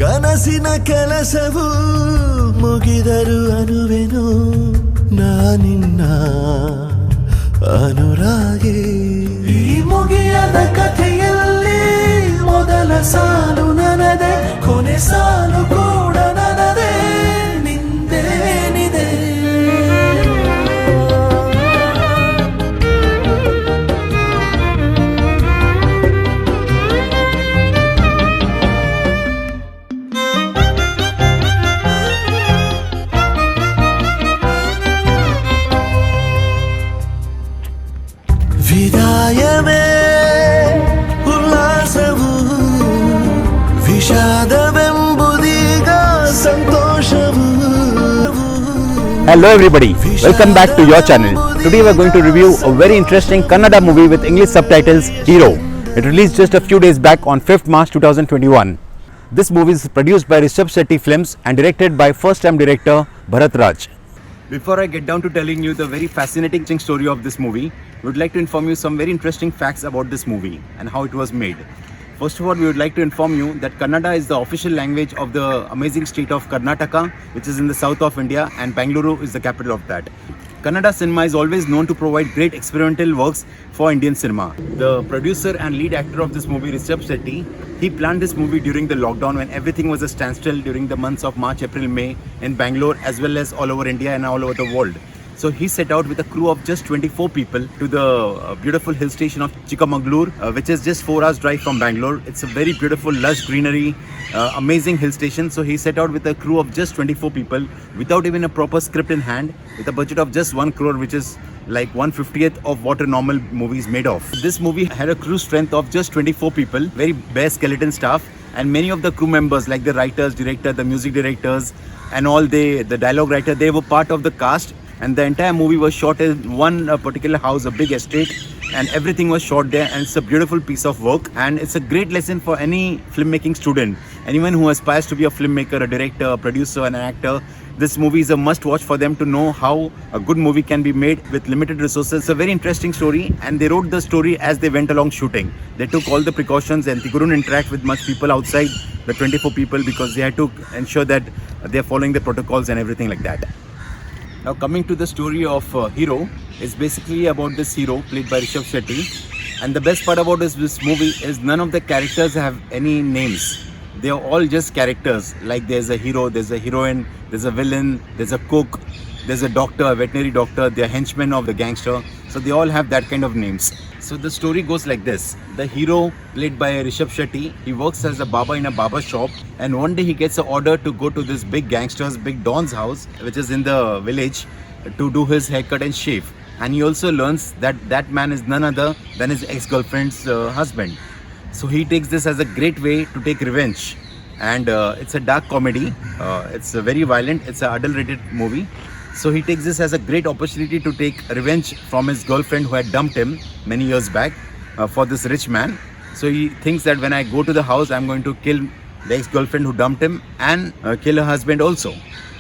ಕನಸಿನ ಕೆಲಸವು ಮುಗಿದರು ಅನುವೆನು ನಾ ನಿನ್ನ ಅನುರಾಗಿ. ಈ ಮುಗಿಯದ ಕಥೆಯಲ್ಲಿ ಮೊದಲ ಸಾಲು ನನದೆ, ಕೊನೆ ಸಾಲು ಕೂಡ ನನದೆ, ನಿಂದೇನಿದೆ. ವಿದಾಯವೇ ಉಲ್ಲಾಸವು, ವಿಷಾದವೆಂಬುದೀಗ ಸಂತೋಷವು. Hello everybody, welcome back to your channel. Today we are going to review a very interesting Kannada movie with English subtitles, Hero. It released just a few days back on 5th March 2021. This movie is produced by Rishabh Shetty Films and directed by first time director Bharat Raj. Before I get down to telling you the very fascinating story of this movie, we would like to inform you some very interesting facts about this movie and how it was made. First of all, we would like to inform you that Kannada is the official language of the amazing state of Karnataka, which is in the south of India, and Bangalore is the capital of that. Kannada cinema is always known to provide great experimental works for Indian cinema. The producer and lead actor of this movie, Rishabh Shetty, he planned this movie during the lockdown when everything was a standstill during the months of March, April, May in Bangalore as well as all over India and all over the world. So he set out with a crew of just 24 people to the beautiful hill station of Chikmagalur, which is just 4 hours drive from Bangalore. It's a very beautiful, lush greenery, amazing hill station. So he set out with a crew of just 24 people without even a proper script in hand, with a budget of just 1 crore, which is like 1/50th of what a normal movie is made of. This movie had a crew strength of just 24 people, very bare skeleton staff, and many of the crew members like the writers, director, the music directors and all the dialogue writer, they were part of the cast. And the entire movie was shot in one particular house, a big estate, and everything was shot there, and it's a beautiful piece of work, and it's a great lesson for any filmmaking student, anyone who aspires to be a filmmaker, a director, a producer and an actor. This movie is a must watch for them to know how a good movie can be made with limited resources. It's a very interesting story, and they wrote the story as they went along shooting. They took all the precautions and they couldn't interact with much people outside the 24 people because they had to ensure that they're following the protocols and everything like that. Now coming to the story of Hero, is basically about this hero played by Rishabh Shetty, and the best part about this movie is none of the characters have any names. They are all just characters, like there's a hero, there's a heroine, there's a villain, there's a cook, there's a doctor, a veterinary doctor, they're henchmen of the gangster, so they all have that kind of names. So the story goes like this. The hero, played by Rishabh Shetty, he works as a barber in a barber shop, and one day he gets an order to go to this big gangster's, big Don's house, which is in the village, to do his haircut and shave. And he also learns that that man is none other than his ex-girlfriend's husband. So he takes this as a great way to take revenge. And it's a dark comedy, it's very violent, it's an adult-rated movie. So he takes this as a great opportunity to take revenge from his girlfriend who had dumped him many years back for this rich man. So he thinks that when I go to the house, I'm going to kill the ex-girlfriend who dumped him and kill her husband also.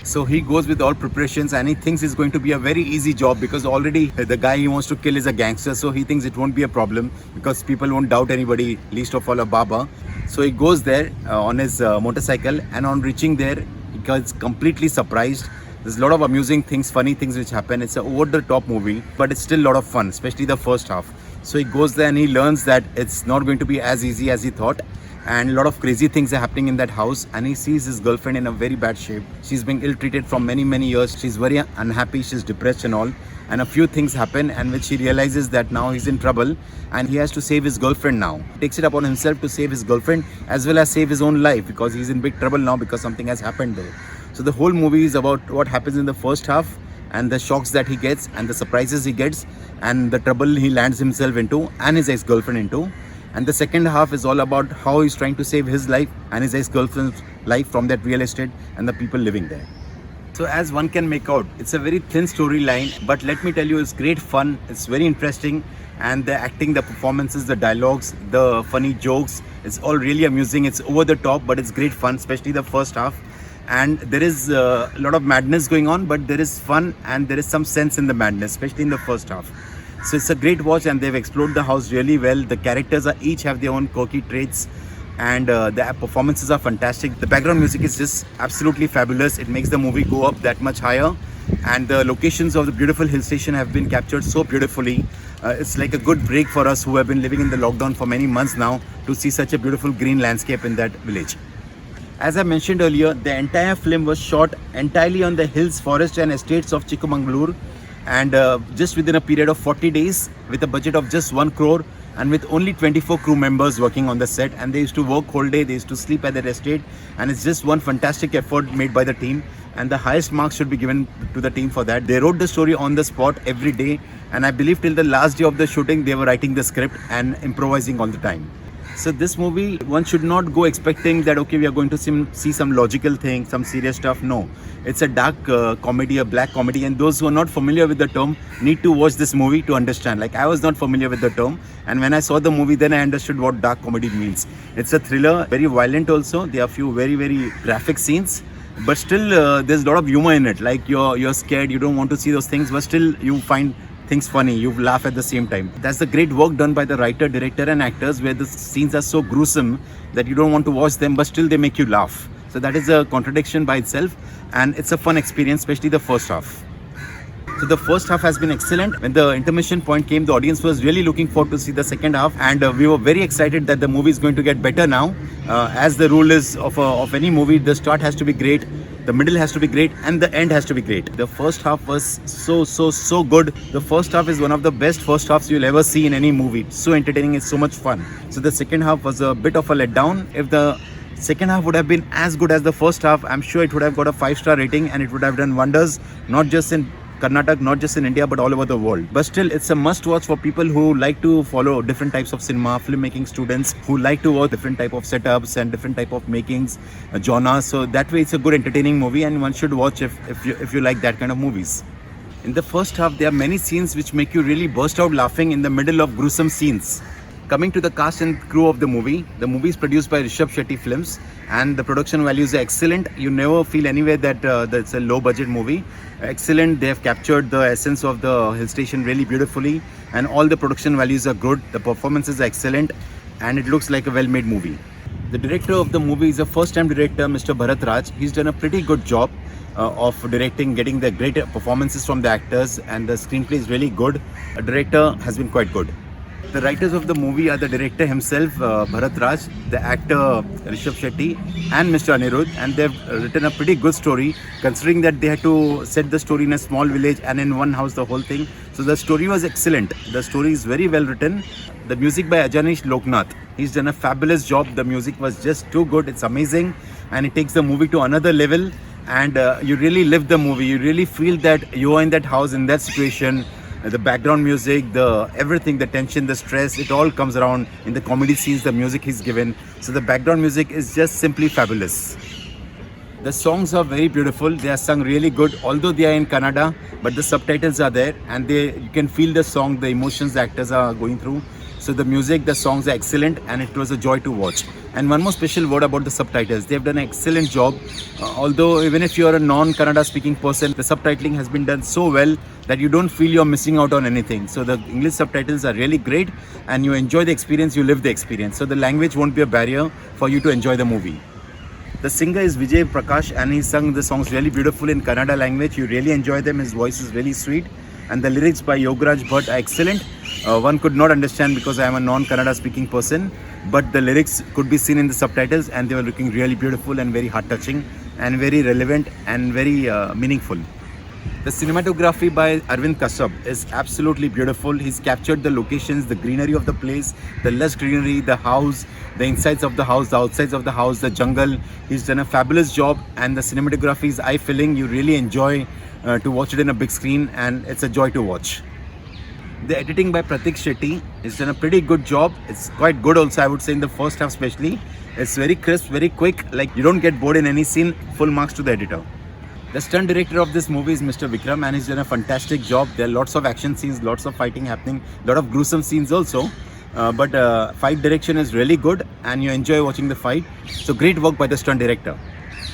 So he goes with all preparations, and he thinks it's going to be a very easy job because already the guy he wants to kill is a gangster. So he thinks it won't be a problem because people won't doubt anybody, least of all a barber. So he goes there on his motorcycle, and on reaching there, he gets completely surprised. There's a lot of amusing things, funny things which happen. It's an over-the-top movie, but it's still a lot of fun, especially the first half. So he goes there and he learns that it's not going to be as easy as he thought, and a lot of crazy things are happening in that house, and he sees his girlfriend in a very bad shape. She's being ill-treated for many years. She's very unhappy, she's depressed and all, and a few things happen and which he realizes that now he's in trouble and he has to save his girlfriend now. He takes it upon himself to save his girlfriend as well as save his own life because he's in big trouble now because something has happened there. So the whole movie is about what happens in the first half and the shocks that he gets and the surprises he gets and the trouble he lands himself into and his ex-girlfriend into. And the second half is all about how he's trying to save his life and his ex-girlfriend's life from that real estate and the people living there. So as one can make out, it's a very thin storyline, but let me tell you, it's great fun, it's very interesting, and the acting, the performances, the dialogues, the funny jokes, it's all really amusing. It's over the top, but it's great fun, especially the first half. And there is a lot of madness going on, but there is fun and there is some sense in the madness, especially in the first half. So it's a great watch, and they've explored the house really well. The characters are each have their own quirky traits, and the performances are fantastic. The background music is just absolutely fabulous. It makes the movie go up that much higher, and the locations of the beautiful hill station have been captured so beautifully. It's like a good break for us who have been living in the lockdown for many months now to see such a beautiful green landscape in that village. As I mentioned earlier, the entire film was shot entirely on the hills, forests and estates of Chikmagalur, and just within a period of 40 days with a budget of just 1 crore and with only 24 crew members working on the set, and they used to work whole day, they used to sleep at their estate, and it's just one fantastic effort made by the team, and the highest marks should be given to the team for that. They wrote the story on the spot every day, and I believe till the last day of the shooting they were writing the script and improvising all the time. So this movie, one should not go expecting that okay, we are going to see some logical thing, some serious stuff. No, it's a dark comedy, a black comedy, and those who are not familiar with the term need to watch this movie to understand. Like, I was not familiar with the term, and when I saw the movie, then I understood what dark comedy means. It's a thriller, very violent also. There are few very, very graphic scenes, but still there's a lot of humor in it. Like, you're scared, you don't want to see those things, but still you find things funny, you laugh at the same time. That's the great work done by the writer, director and actors, where the scenes are so gruesome that you don't want to watch them, but still they make you laugh. So that is a contradiction by itself, and it's a fun experience, especially the first half. So the first half has been excellent. When the intermission point came, the audience was really looking forward to see the second half, and we were very excited that the movie is going to get better now. As the rule is of any movie, the start has to be great, the middle has to be great, and the end has to be great. The first half was so good. The first half is one of the best first halves you'll ever see in any movie. It's so entertaining, it's so much fun. So the second half was a bit of a letdown. If the second half would have been as good as the first half, I'm sure it would have got a 5-star rating, and it would have done wonders, not just in Karnataka, not just in India, but all over the world. But still, it's a must watch for people who like to follow different types of cinema, filmmaking students who like to watch different type of setups and different type of makings, genres. So that way it's a good entertaining movie, and one should watch if you like that kind of movies. In the first half, there are many scenes which make you really burst out laughing in the middle of gruesome scenes. Coming to the cast and crew of the movie is produced by Rishabh Shetty Films, and the production values are excellent. You never feel anywhere that it's a low budget movie. Excellent. They have captured the essence of the hill station really beautifully, and all the production values are good. The performances are excellent, and it looks like a well made movie. The director of the movie is a first time director, Mr. Bharat Raj. He's done a pretty good job of directing, getting the great performances from the actors, and the screenplay is really good. The director has been quite good. The writers of the movie are the director himself, Bharat Raj, the actor Rishabh Shetty, and Mr. Anirudh, and they've written a pretty good story, considering that they had to set the story in a small village and in one house, the whole thing. So the story was excellent. The story is very well written. The music by Ajanish Loknath. He's done a fabulous job. The music was just too good. It's amazing, and it takes the movie to another level, and you really live the movie. You really feel that you are in that house, in that situation. The background music, everything, the tension, the stress, it all comes around in the comedy scenes, the music he's given. So the background music is just simply fabulous. The songs are very beautiful. They are sung really good, although they are in Kannada, but the subtitles are there, and you can feel the song, the emotions the actors are going through. So the music, the songs are excellent, and it was a joy to watch. And one more special word about the subtitles. They have done an excellent job. Although even if you are a non-Kannada speaking person, the subtitling has been done so well that you don't feel you're missing out on anything. So the English subtitles are really great, and you enjoy the experience, you live the experience. So the language won't be a barrier for you to enjoy the movie. The singer is Vijay Prakash, and he sung the songs really beautiful in Kannada language. You really enjoy them. His voice is really sweet, and the lyrics by Yogaraj Bhatt are excellent. One could not understand because I am a non-Kannada speaking person, but the lyrics could be seen in the subtitles, and they were looking really beautiful and very heart-touching and very relevant and very meaningful. The cinematography by Arvind Kasab is absolutely beautiful. He's captured the locations, the greenery of the place, the lush greenery, the house, the insides of the house, the outsides of the house, the jungle. He's done a fabulous job, and the cinematography is eye-filling. You really enjoy to watch it in a big screen, and it's a joy to watch. The editing by Pratik Shetty has done a pretty good job. It's quite good also, I would say, in the first half especially. It's very crisp, very quick, like you don't get bored in any scene. Full marks to the editor. The stunt director of this movie is Mr. Vikram, and he's done a fantastic job. There are lots of action scenes, lots of fighting happening, a lot of gruesome scenes also. But fight direction is really good, and you enjoy watching the fight. So great work by the stunt director.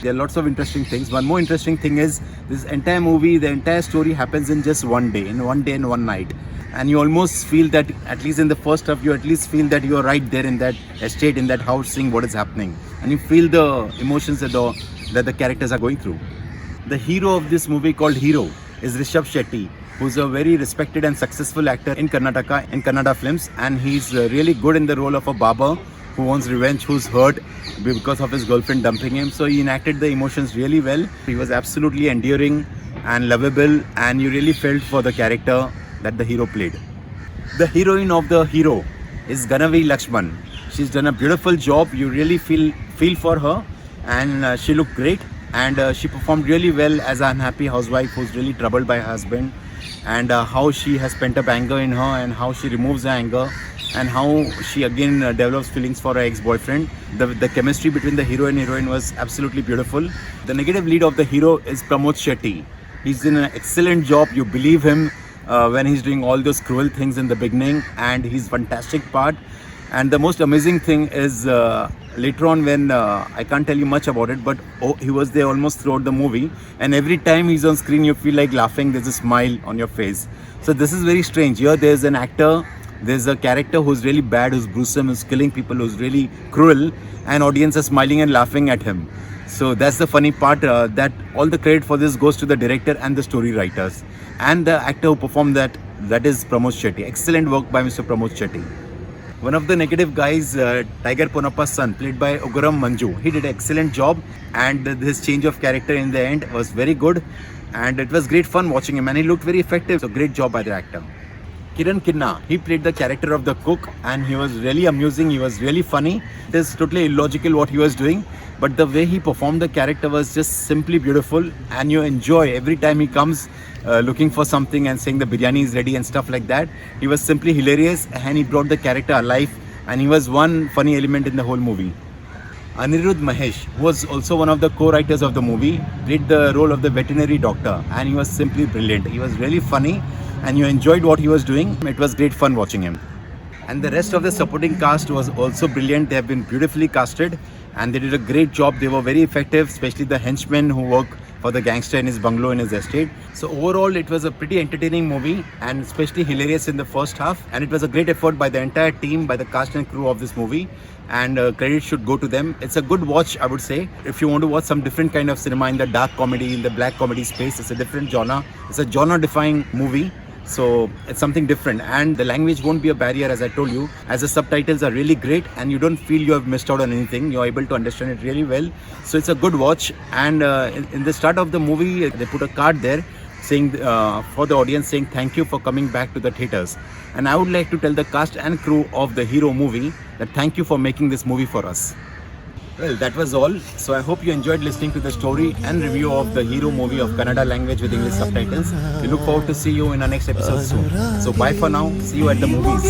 There are lots of interesting things. One more interesting thing is this entire movie, the entire story happens in just one day and one night. and you almost feel that, at least in the first half, you at least feel that you are right there in that estate, in that house, seeing what is happening, and you feel the emotions that the characters are going through. The hero of this movie, called Hero, is Rishabh Shetty, who's a very respected and successful actor in Karnataka, in Kannada films, and he's really good in the role of a barber who wants revenge, who's hurt because of his girlfriend dumping him. So he enacted the emotions really well. He was absolutely endearing and lovable, and you really felt for the character that the hero played. The heroine of the hero is Ganavi Lakshman. She's done a beautiful job. You really feel for her, and she looked great, and she performed really well as an unhappy housewife who's really troubled by her husband, and how she has pent up anger in her, and how she removes the anger, and how she again develops feelings for her ex-boyfriend. The chemistry between the hero and heroine was absolutely beautiful. The negative lead of the hero is Pramod Shetty. He's in an excellent job. You believe him when he's doing all those cruel things in the beginning, and he's fantastic part. And the most amazing thing is later on, when I can't tell you much about it, but he was there almost throughout the movie, and every time he's on screen you feel like laughing. There's a smile on your face. So this is very strange. Here there's an actor, there's a character who's really bad, who's gruesome, who's killing people, who's really cruel, and audience are smiling and laughing at him. So that's the funny part, that all the credit for this goes to the director and the story writers, and the actor who performed that is Pramod Shetty. Excellent work by Mr. Pramod Shetty. One of the negative guys, Tiger Ponappa's son, played by Ugaram Manju, he did an excellent job, and his change of character in the end was very good, and it was great fun watching him, and he looked very effective. So great job by the actor. Kiran Kinna, he played the character of the cook, and he was really amusing, he was really funny. It is totally illogical what he was doing, but the way he performed the character was just simply beautiful, and you enjoy every time he comes looking for something and saying the biryani is ready and stuff like that. He was simply hilarious, and he brought the character alive, and he was one funny element in the whole movie. Anirudh Mahesh, who was also one of the co-writers of the movie, played the role of the veterinary doctor, and he was simply brilliant. He was really funny, and you enjoyed what he was doing. It was great fun watching him. And the rest of the supporting cast was also brilliant. They have been beautifully casted, and they did a great job. They were very effective, especially the henchmen who work for the gangster in his bungalow, in his estate. So overall, it was a pretty entertaining movie, and especially hilarious in the first half. And it was a great effort by the entire team, by the cast and crew of this movie, and credit should go to them. It's a good watch, I would say. If you want to watch some different kind of cinema in the dark comedy, in the black comedy space, it's a different genre. It's a genre-defying movie. So it's something different, and the language won't be a barrier, as I told you, as the subtitles are really great, and you don't feel you have missed out on anything. You're able to understand it really well. So it's a good watch. And in the start of the movie, they put a card there saying for the audience, saying thank you for coming back to the theaters. And I would like to tell the cast and crew of the Hero movie that thank you for making this movie for us. Well, that was all. So I hope you enjoyed listening to the story and review of the Hero movie of Kannada language with English subtitles. We look forward to see you in our next episode soon. So bye for now. See you at the movies.